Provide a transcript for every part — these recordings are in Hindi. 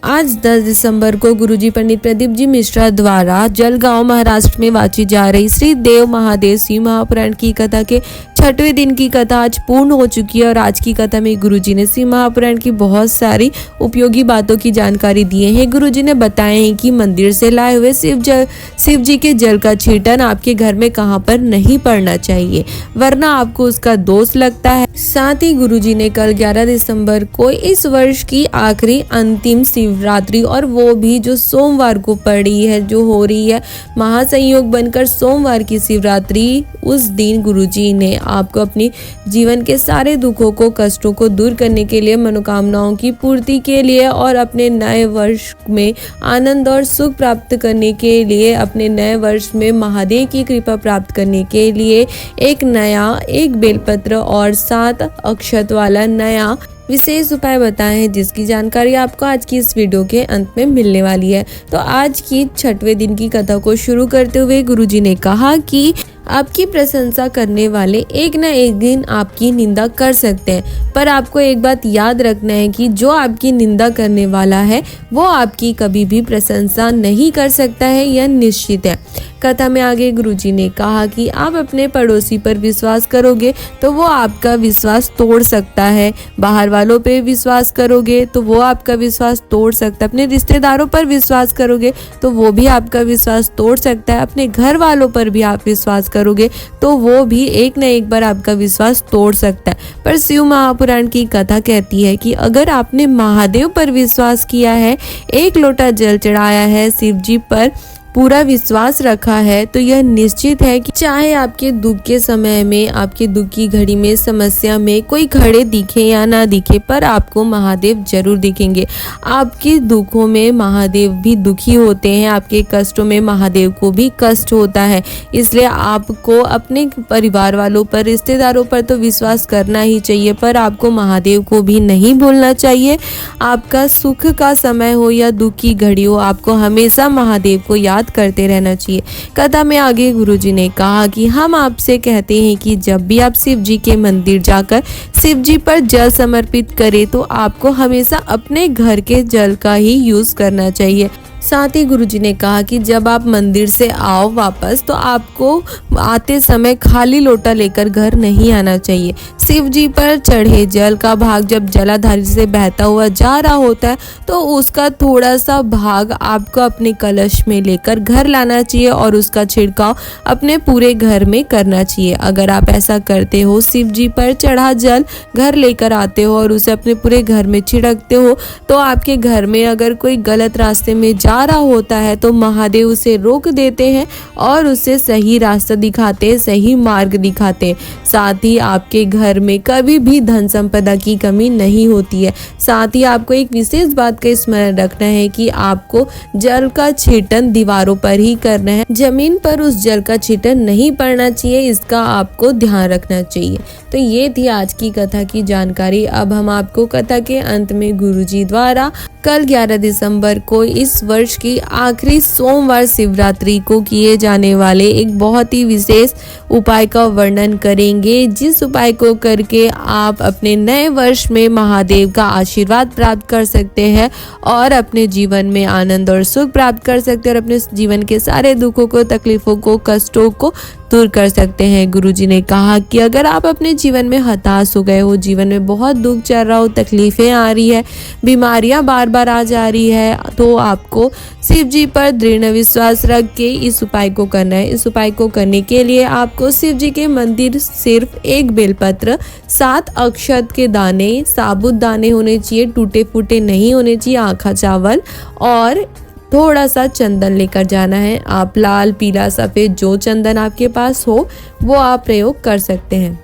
आज 10 दिसंबर को गुरुजी पंडित प्रदीप जी मिश्रा द्वारा जलगांव महाराष्ट्र में वाची जा रही श्री देव महादेव शिव महापुराण की कथा के 6वें दिन की कथा आज पूर्ण हो चुकी है। और आज की कथा में गुरुजी ने शिव महापुराण की बहुत सारी उपयोगी बातों की जानकारी दिए हैं। गुरुजी ने बताया है कि मंदिर से लाए हुए शिव जी के जल का छींटन आपके घर में कहाँ पर नहीं पड़ना चाहिए, वरना आपको उसका दोष लगता है। साथ ही गुरुजी ने कल 11 दिसंबर को इस वर्ष की आखिरी अंतिम शिवरात्रि, और वो भी जो सोमवार को पड़ी है, जो हो रही है महासंयोग बनकर सोमवार की शिवरात्रि, उस दिन गुरुजी ने आपको अपनी जीवन के सारे दुखों को, कष्टों को दूर करने के लिए, मनोकामनाओं की पूर्ति के लिए और अपने नए वर्ष में आनंद और सुख प्राप्त करने के लिए, अपने नए वर्ष में महादेव की कृपा प्राप्त करने के लिए एक बेलपत्र और 7 अक्षत वाला नया विशेष उपाय बताए हैं, जिसकी जानकारी आपको आज की इस वीडियो के अंत में मिलने वाली है। तो आज की 6वें दिन की कथा को शुरू करते हुए गुरुजी ने कहा कि आपकी प्रशंसा करने वाले एक न एक दिन आपकी निंदा कर सकते हैं, पर आपको एक बात याद रखना है कि जो आपकी निंदा करने वाला है वो आपकी कभी भी प्रशंसा नहीं कर सकता है, यह निश्चित है। कथा में आगे गुरुजी ने कहा कि आप अपने पड़ोसी पर विश्वास करोगे तो वो आपका विश्वास तोड़ सकता है, बाहर वालों पे विश्वास करोगे तो वो आपका विश्वास तोड़ सकता है, अपने रिश्तेदारों पर विश्वास करोगे तो वो भी आपका विश्वास तोड़ सकता है, अपने घर वालों पर भी आप विश्वास करोगे तो वो भी एक न एक बार आपका विश्वास तोड़ सकता है। पर शिव महापुराण की कथा कहती है कि अगर आपने महादेव पर विश्वास किया है, 1 लोटा जल चढ़ाया है, शिव जी पर पूरा विश्वास रखा है, तो यह निश्चित है कि चाहे आपके दुख के समय में, आपके दुख की घड़ी में, समस्या में कोई खड़े दिखे या ना दिखे, पर आपको महादेव जरूर दिखेंगे। आपके दुखों में महादेव भी दुखी होते हैं, आपके कष्टों में महादेव को भी कष्ट होता है। इसलिए आपको अपने परिवार वालों पर, रिश्तेदारों पर तो विश्वास करना ही चाहिए, पर आपको महादेव को भी नहीं भूलना चाहिए। आपका सुख का समय हो या दुख की घड़ी हो, आपको हमेशा महादेव को याद करते रहना चाहिए। कथा में आगे गुरुजी ने कहा कि हम आपसे कहते हैं कि जब भी आप शिव जी के मंदिर जाकर शिव जी पर जल समर्पित करें तो आपको हमेशा अपने घर के जल का ही यूज करना चाहिए। साथ ही गुरुजी ने कहा कि जब आप मंदिर से आओ वापस, तो आपको आते समय खाली लोटा लेकर घर नहीं आना चाहिए। शिव जी पर चढ़े जल का भाग जब जलाधार से बहता हुआ जा रहा होता है तो उसका थोड़ा सा भाग आपको अपने कलश में लेकर घर लाना चाहिए और उसका छिड़काव अपने पूरे घर में करना चाहिए। अगर आप ऐसा करते हो, शिव जी पर चढ़ा जल घर लेकर आते हो और उसे अपने पूरे घर में छिड़कते हो, तो आपके घर में अगर कोई गलत रास्ते में जा रहा होता है तो महादेव उसे रोक देते हैं और उसे सही रास्ता दिखाते, सही मार्ग दिखाते। साथ ही आपके घर में कभी भी धन संपदा की कमी नहीं होती है। साथ ही आपको एक विशेष बात का स्मरण रखना है कि आपको जल का छींटन दीवारों पर ही करना है, जमीन पर उस जल का छींटन नहीं पड़ना चाहिए, इसका आपको ध्यान रखना चाहिए। तो ये थी आज की कथा की जानकारी। अब हम आपको कथा के अंत में गुरुजी द्वारा कल 11 दिसंबर को इस वर्ष की आखिरी सोमवार शिवरात्रि को किए जाने वाले एक बहुत ही विशेष उपाय का वर्णन करेंगे, जिस उपाय को करके आप अपने नए वर्ष में महादेव का आशीर्वाद प्राप्त कर सकते हैं और अपने जीवन में आनंद और सुख प्राप्त कर सकते हैं और अपने जीवन के सारे दुखों को, तकलीफों को, कष्टों को दूर कर सकते हैं। गुरुजी ने कहा कि अगर आप अपने जीवन में हताश हो गए हो, जीवन में बहुत दुख चल रहा हो, तकलीफें आ रही है, बीमारियां बार बार आ जा रही है, तो आपको शिव जी पर दृढ़ विश्वास रख के इस उपाय को करना है। इस उपाय को करने के लिए आपको शिव जी के मंदिर सिर्फ 1 बेलपत्र, 7 अक्षत के दाने, साबुत दाने होने चाहिए, टूटे फूटे नहीं होने चाहिए, आखा चावल और थोड़ा सा चंदन लेकर जाना है। आप लाल, पीला, सफ़ेद जो चंदन आपके पास हो वो आप प्रयोग कर सकते हैं।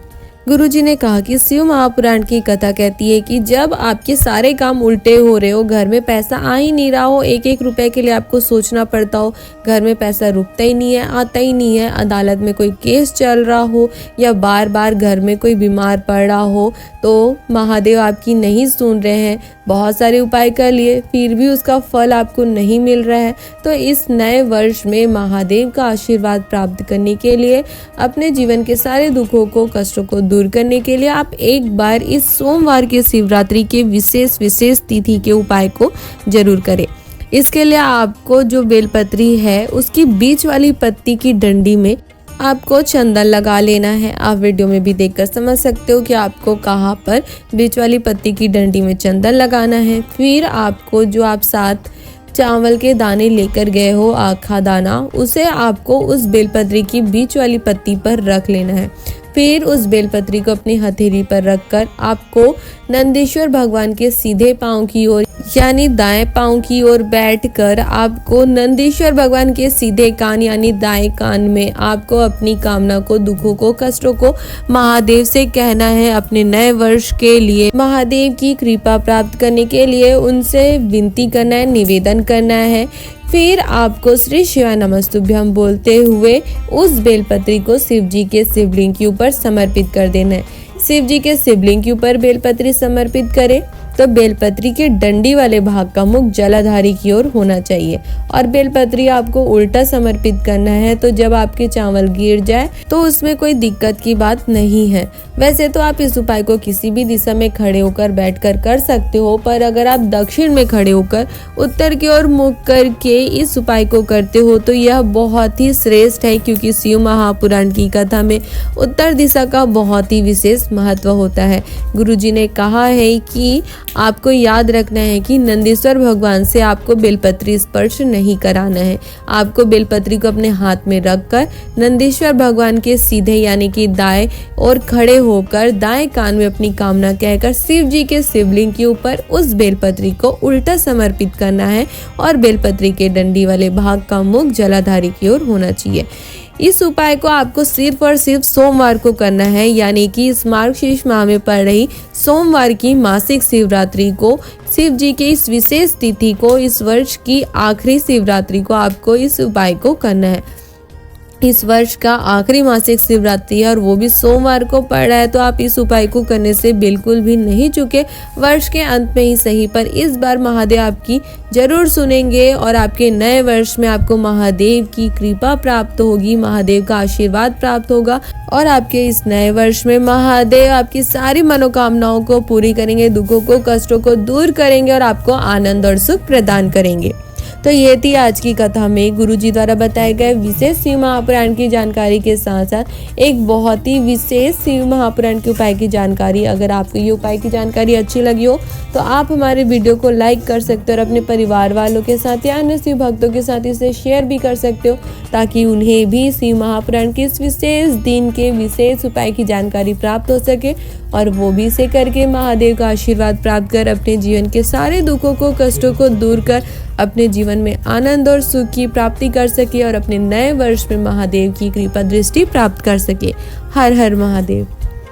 गुरुजी ने कहा कि शिव महापुराण की कथा कहती है कि जब आपके सारे काम उल्टे हो रहे हो, घर में पैसा आ ही नहीं रहा हो, 1-1 रुपए के लिए आपको सोचना पड़ता हो, घर में पैसा रुकता ही नहीं है, आता ही नहीं है, अदालत में कोई केस चल रहा हो या बार बार घर में कोई बीमार पड़ रहा हो, तो महादेव आपकी नहीं सुन रहे हैं, बहुत सारे उपाय कर लिए फिर भी उसका फल आपको नहीं मिल रहा है, तो इस नए वर्ष में महादेव का आशीर्वाद प्राप्त करने के लिए, अपने जीवन के सारे दुखों को, कष्टों को दूर करने के लिए आप एक बार इस सोमवार के शिवरात्रि के विशेष तिथि के उपाय को जरूर करें। इसके लिए आपको जो बेलपत्री है उसकी बीच वाली पत्ती की डंडी में आपको चंदन लगा लेना है। आप वीडियो में भी देखकर समझ सकते हो कि आपको कहाँ पर बीच वाली पत्ती की डंडी में चंदन लगाना है। फिर आपको जो आप साथ चावल के दाने लेकर गए हो, आखा दाना, उसे आपको उस बेलपत्री की बीच वाली पत्ती पर रख लेना है। फिर उस बेलपत्री को अपनी हथेली पर रखकर आपको नंदीश्वर भगवान के सीधे पांव की ओर यानी दाएं पांव की ओर बैठकर आपको नंदीश्वर भगवान के सीधे कान यानी दाएं कान में आपको अपनी कामना को, दुखों को, कष्टों को महादेव से कहना है। अपने नए वर्ष के लिए महादेव की कृपा प्राप्त करने के लिए उनसे विनती करना है, निवेदन करना है। फिर आपको श्री शिवाय नमस्तुभ्यम बोलते हुए उस बेलपत्री को शिव जी के शिवलिंग के ऊपर समर्पित कर देना है। शिव जी के शिवलिंग के ऊपर बेलपत्री समर्पित करें तो बेलपत्री के डंडी वाले भाग का मुख जलाधारी की ओर होना चाहिए और बेलपत्री आपको उल्टा समर्पित करना है। तो जब आपके चावल गिर जाए तो उसमें कोई दिक्कत की बात नहीं है। वैसे तो आप इस उपाय को किसी भी दिशा में खड़े होकर बैठकर कर सकते हो, पर अगर आप दक्षिण में खड़े होकर उत्तर की ओर मुख करके इस उपाय को करते हो तो यह बहुत ही श्रेष्ठ है, क्योंकि शिव महापुराण की कथा में उत्तर दिशा का बहुत ही विशेष महत्व होता है। गुरुजी ने कहा है कि आपको याद रखना है कि नंदीश्वर भगवान से आपको बेलपत्री स्पर्श नहीं कराना है। आपको बेलपत्री को अपने हाथ में रखकर नंदीश्वर भगवान के सीधे यानी कि दाएं और खड़े होकर दाएं कान में अपनी कामना कहकर शिव जी के शिवलिंग के ऊपर उस बेलपत्री को उल्टा समर्पित करना है और बेलपत्री के डंडी वाले भाग का मुख जलाधारी की ओर होना चाहिए। इस उपाय को आपको सिर्फ और सिर्फ सोमवार को करना है, यानी कि इस मार्गशीर्ष माह में पड़ रही सोमवार की मासिक शिवरात्रि को, शिव जी के इस विशेष तिथि को, इस वर्ष की आखिरी शिवरात्रि को आपको इस उपाय को करना है। इस वर्ष का आखिरी मासिक शिवरात्रि है और वो भी सोमवार को पड़ रहा है, तो आप इस उपाय को करने से बिल्कुल भी नहीं चूके। वर्ष के अंत में ही सही, पर इस बार महादेव आपकी जरूर सुनेंगे और आपके नए वर्ष में आपको महादेव की कृपा प्राप्त होगी, महादेव का आशीर्वाद प्राप्त होगा और आपके इस नए वर्ष में महादेव आपकी सारी मनोकामनाओं को पूरी करेंगे, दुखों को, कष्टों को दूर करेंगे और आपको आनंद और सुख प्रदान करेंगे। तो ये थी आज की कथा में गुरुजी द्वारा बताए गए विशेष शिव महापुराण की जानकारी के साथ साथ एक बहुत ही विशेष शिव महापुराण के उपाय की जानकारी। अगर आपको ये उपाय की जानकारी अच्छी लगी हो तो आप हमारे वीडियो को लाइक कर सकते हो और अपने परिवार वालों के साथ या अन्य शिव भक्तों के साथ इसे शेयर भी कर सकते हो, ताकि उन्हें भी शिव महापुराण के इस विशेष दिन के विशेष उपाय की जानकारी प्राप्त हो सके और वो भी इसे करके महादेव का आशीर्वाद प्राप्त कर अपने जीवन के सारे दुखों को, कष्टों को दूर कर अपने जीवन में आनंद और सुख की प्राप्ति कर सके और अपने नए वर्ष में महादेव की कृपा दृष्टि प्राप्त कर सके। हर हर महादेव।